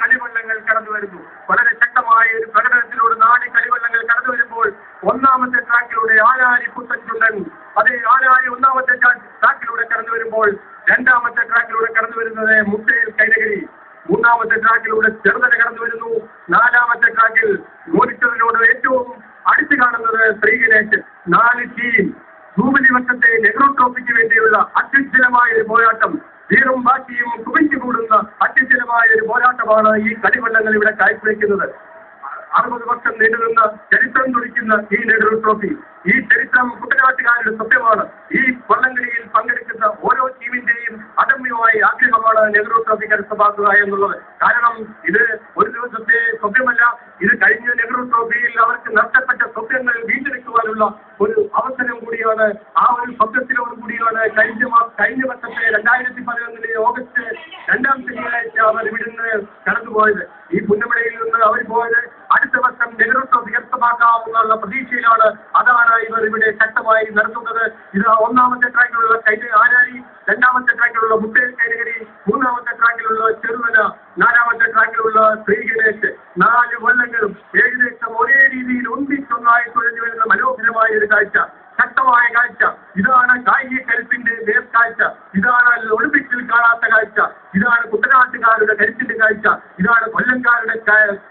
കളിവള്ളങ്ങൾ കടന്നു വരുന്നു. വളരെ ശക്തമായ ഒരു പ്രകടനത്തിലൂടെ നാല് കളിവള്ളങ്ങൾ കടന്നു വരുമ്പോൾ ഒന്നാമത്തെ ട്രാക്കിലൂടെ ആനാരി പുത്തൻചുണ്ടൻ, അതേ ആനാരി ഒന്നാമത്തെ ട്രാക്കിലൂടെ കടന്നു വരുമ്പോൾ രണ്ടാമത്തെ ട്രാക്കിലൂടെ കടന്നു വരുന്നത് മുട്ടേൽ കൈനഗിരി, മൂന്നാമത്തെ ട്രാക്കിലൂടെ ചെറുതല കടന്നു വരുന്നു. നാലാമത്തെ ട്രാക്കിൽ മോനിറ്ററിനോട് ഏറ്റവും അടുത്ത് കാണുന്നത് ശ്രീഗണേശൻ. 4 ടീം ജൂബിലി വർഷത്തെ നെഹ്റു ട്രോഫിക്ക് വേണ്ടിയുള്ള അത്യുജ്വലമായ ഒരു പോരാട്ടം, വീറും ബാക്കിയും കുവിഞ്ഞുകൂടുന്ന അത്യുജ്വലമായ ഒരു പോരാട്ടമാണ് ഈ കളിവള്ളങ്ങൾ ഇവിടെ കാഴ്ചവെക്കുന്നത്. 60 വർഷം നീണ്ടുനിന്ന ചരിത്രം തുടിക്കുന്ന ഈ നെഹ്റു ട്രോഫി, ഈ ചരിത്രം കുട്ടനാട്ടുകാരുടെ സ്വപ്നമാണ്. ഈ വള്ളംകളിയിൽ പങ്കെടുക്കുന്ന ഓരോ ടീമിന്റെയും അദമ്യമായ ആഗ്രഹമാണ് നെഹ്റു ട്രോഫി കരസ്ഥമാക്കുക എന്നുള്ളത്. കാരണം ഇത് ഒരു ദിവസത്തെ സ്വപ്നമല്ല, ഇത് കഴിഞ്ഞ നെഹ്റു ട്രോഫിയിൽ അവർക്ക് നഷ്ടപ്പെട്ട സ്വപ്നങ്ങൾ വീണ്ടെടുക്കുവാനുള്ള ഒരു അവസരം കൂടിയാണ്. ആ ഒരു സ്വപ്നത്തിനോട് കൂടിയാണ് കഴിഞ്ഞ വർഷത്തെ 2011 ഓഗസ്റ്റ് 2-ാം ശനിയാഴ്ച അവർ ഇവിടുന്ന് കടന്നുപോയത്. ഈ പുന്നമടയിൽ നിന്ന് അവർ പോയത് അടുത്ത വർഷം നെഹ്റു ട്രോഫി കരസ്ഥമാക്കാമെന്നുള്ള പ്രതീക്ഷയിലാണ്. അതാണ് ഇവർ ഇവിടെ ശക്തമായി നടത്തുന്നത്. ഇത് ഒന്നാമത്തെ ട്രാക്കിലുള്ള ആനാരി, രണ്ടാമത്തെ ട്രാക്കിലുള്ള മുട്ടേൽ കൈനഗിരി, മൂന്നാമത്തെ ട്രാക്കിലുള്ള ചെറുതല, നാലാമത്തെ ട്രാക്കിലുള്ള ശ്രീഗണേശ്. 4 വള്ളങ്ങളും ഏകദേശം ഒരേ രീതിയിൽ ഒന്നിച്ചൊന്നായി തുഴഞ്ഞു വരുന്ന മനോഹരമായ ഒരു കാഴ്ച, ശക്തമായ കാഴ്ച. ഇതാണ് കായിക കരുത്തിന്റെ നേർക്കാഴ്ച. ഇതാണ് ഒളിമ്പിക്സിൽ കാണാത്ത കാഴ്ച. ഇതാണ് കുട്ടനാട്ടുകാരുടെ കരുത്തിന്റെ കാഴ്ച. ഇതാണ് കൊല്ലംകാരുടെ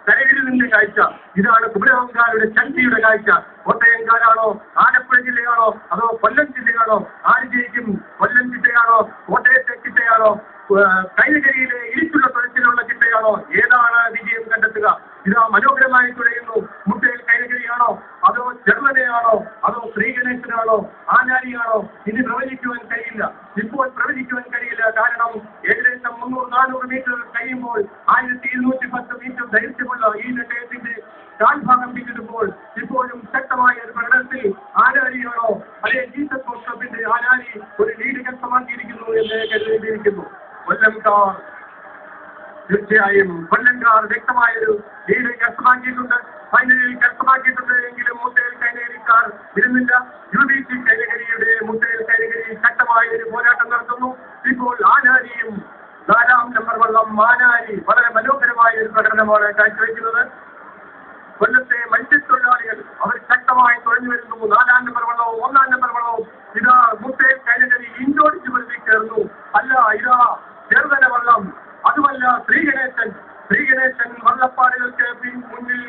കരവിരുതിന്റെ കാഴ്ച. ഇതാണ് കുമരകംകാരുടെ ശക്തിയുടെ കാഴ്ച. കോട്ടയംകാരാണോ, ആലപ്പുഴ ജില്ലയാണോ, അതോ കൊല്ലം ജില്ലയാണോ? ആര് ജയിക്കും? കൊല്ലം ജില്ലയാണോ, കോട്ടയത്തെ ചിട്ടയാണോ, കൈനഗരിയിലെ ഇരിച്ചുള്ള തുഴച്ചിലുള്ള ചിട്ടയാണോ? ഏതാണ് വിജയം കണ്ടെത്തുക? ഇതാ മനോഹരമായി തുഴയുന്നു. മുട്ടയിൽ കൈനഗരിയാണോ, അതോ ചെറുതലയാണോ, അതോ ശ്രീഗണേശനാണോ, ആനാരിയാണോ? ഇനി പ്രവചിക്കുവാൻ കഴിയില്ല. ഇപ്പോൾ പ്രവചിക്കുവാൻ കഴിയില്ല. കാരണം ഏകദേശം 300-400 മീറ്റർ കഴിയുമ്പോൾ 1210 മീറ്റർ ദൈർഘ്യമുള്ള ഈ നെട്ടയത്തിന്റെ കാൽഭാഗം പിന്നിടുമ്പോൾ ഇപ്പോഴും ശക്തമായ ഒരു പ്രകടനത്തിൽ ആനാരിയാണോ, അതേ ജീസസ് ക്ലബിന്റെ ആനാരി ഒരു ലീഡ് കരസ്ഥമാക്കിയിരിക്കുന്നു എന്ന് കരുതിയിരിക്കുന്നു. കൊല്ലംകാർ തീർച്ചയായും കൊല്ലംകാർ വ്യക്തമായൊരു ലീഡ് കരസ്ഥമാക്കിയിട്ടുണ്ട്, ഫൈനലിൽ കരസ്ഥമാക്കിയിട്ടുണ്ട്. എങ്കിലും മുട്ടേൽ കൈനഗരിക്കാർ ഇരുന്നില്ല. UBC കൈനഗരിയുടെ മുട്ടേൽ കൈനഗരി ശക്തമായ ഒരു പോരാട്ടം നടത്തുന്നു. ഇപ്പോൾ ആനാരിയും 4-ാം നമ്പർ വള്ളം ആനാരി വളരെ മനോഹരമായ ഒരു പ്രകടനമാണ് കാഴ്ചവെക്കുന്നത്. കൊല്ലത്തെ മത്സ്യത്തൊഴിലാളികൾ അവർ ശക്തമായി തുഴഞ്ഞു വരുന്നു. 4-ാം നമ്പർ വള്ളവും 1-ാം നമ്പർ വള്ളവും ഇതാ മുട്ടേൽ കൈനഗരി ഇഞ്ചോടിച്ചു വരുത്തി ചേർന്നു. അല്ല, ഇതാ ചെറുതല വള്ളം, അതുമല്ല ശ്രീഗണേശൻ വള്ളപ്പാടുകൾക്ക് മുന്നിൽ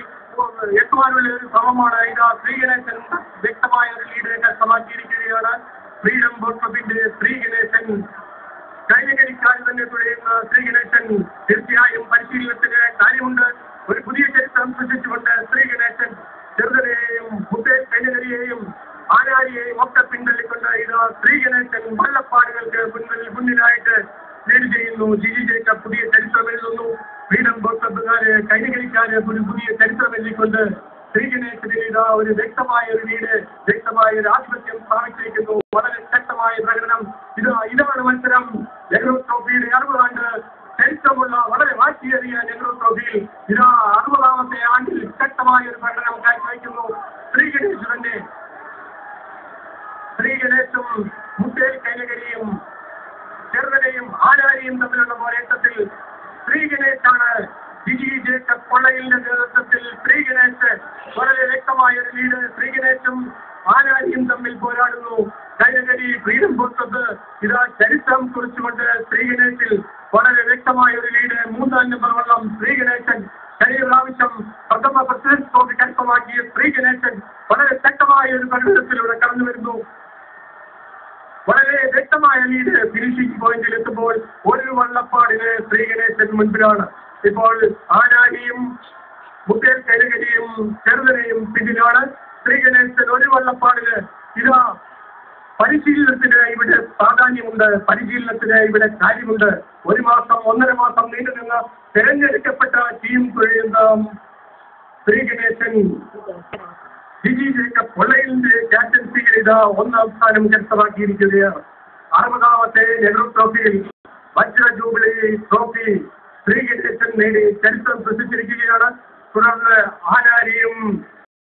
എത്തുവാനുള്ള ഒരു ശ്രമമാണ്. ഇതാ ശ്രീഗണേശൻ വ്യക്തമായ ഒരു ലീഡ് കരസ്ഥമാക്കിയിരിക്കുകയാണ്. ഫ്രീഡം ബോട്ട് ക്ലബിന്റെ ശ്രീഗണേശൻ, കൈനഗരിക്കാരിൽ തന്നെ തുഴയുന്ന ശ്രീഗണേശൻ തീർച്ചയായും പരിശീലനത്തിന് കാര്യമുണ്ട്. ഒരു പുതിയ ചരിത്രം സൃഷ്ടിച്ചുകൊണ്ട് ശ്രീഗണേശൻ ചെറുതലയെയും മുട്ടേൽ കൈനഗരിയെയും ആനാരിയെയും ഒക്കെ പിന്തള്ളിക്കൊണ്ട് ഇതാ ശ്രീഗണേശൻ വള്ളപ്പാടുകൾക്ക് മുന്നിലായിട്ട് ലീഡ് ചെയ്യുന്നു. ജിജി ജേക്കബ് പുതിയ ചരിത്രം എഴുതുന്നു. ഫ്രീഡം ബോട്ട് ക്ലബ്ബുകാര്, കൈനഗരിക്കാര് ഒരു പുതിയ ചരിത്രം എഴുതിക്കൊണ്ട് ശ്രീഗണേശന് ഇതാ ഒരു വ്യക്തമായ ഒരു ലീഡ്, വ്യക്തമായ ഒരു ആധിപത്യം സ്ഥാപിച്ചിരിക്കുന്നു. വളരെ ശക്തമായ പ്രകടനം. ഇതാണ് മത്സരം. നെഹ്റു ട്രോഫിയുടെ 60 ആണ്ട് ചരിത്രമുള്ള വളരെ വാശിയേറിയ നെഹ്റു ട്രോഫിയിൽ ഇതാ 60-ാമത്തെ ആണ്ടിൽ ശക്തമായ ഒരു പ്രകടനം കാഴ്ചവെക്കുന്നു ശ്രീഗണേശും മുട്ടേൽ കൈനഗരിയും ചെറുതലയും ആനാരിയും തമ്മിലുള്ള പോരാട്ടത്തിൽ ശ്രീഗണേശാണ്. ജിജി ജേക്കബ് കൊള്ളയിലിന്റെ നേതൃത്വത്തിൽ ശ്രീഗണേശ് വളരെ വ്യക്തമായ ഒരു ലീഡ്. ശ്രീഗണേശും ആനാരിയും തമ്മിൽ പോരാടുന്നു. കൈനഗരി ഫ്രീഡം ബോട്ട് ക്ലബ്ബ് ഇതാ ചരിത്രം കുറിച്ചുകൊണ്ട് ശ്രീഗണേശിൽ വളരെ വ്യക്തമായ ഒരു ലീഡ്. 3-ാം നമ്പർ വള്ളം ശ്രീഗണേശൻ, കഴിഞ്ഞ പ്രാവശ്യം പ്രഥമ പ്രസിഡന്റ് ട്രോഫി കരസ്ഥമാക്കിയ ശ്രീഗണേശൻ വളരെ ശക്തമായ ഒരു പ്രകടനത്തിലൂടെ കടന്നു വരുന്നു. വളരെ വ്യക്തമായ ലീഡ്. ഫിനിഷിംഗ് പോയിന്റിൽ എത്തുമ്പോൾ ഒരു വള്ളപ്പാടിന് ശ്രീഗണേശൻ മുൻപിലാണ്. ഇപ്പോൾ ആനാരിയും മുട്ടേൽ കൈനഗരിയും ചെറുതലയും പിന്നിലാണ്. ശ്രീഗണേശൻ ഒരു വള്ളപ്പാടിന്. ഇതാ പരിശീലനത്തിന് ഇവിടെ പ്രാധാന്യമുണ്ട്, പരിശീലനത്തിന് ഇവിടെ കാര്യമുണ്ട്. 1 മാസം 1.5 മാസം നീണ്ടുനിന്ന തെരഞ്ഞെടുക്കപ്പെട്ട ടീം തുഴയുന്ന ശ്രീഗണേശൻ, ജിജി ജേക്കബ് കൊള്ളയിലിന്റെ ക്യാപ്റ്റൻസിയിൽ ഇതാ 1-ാം സ്ഥാനം കരസ്ഥമാക്കിയിരിക്കുകയാണ്. 60-ാമത്തെ നെഹ്റു ട്രോഫിയിൽ വജ്ര ജൂബിലി ട്രോഫി ശ്രീഗണേശൻ നേടി ചരിത്രം സൃഷ്ടിച്ചിരിക്കുകയാണ്. തുടർന്ന് ആനാരിയും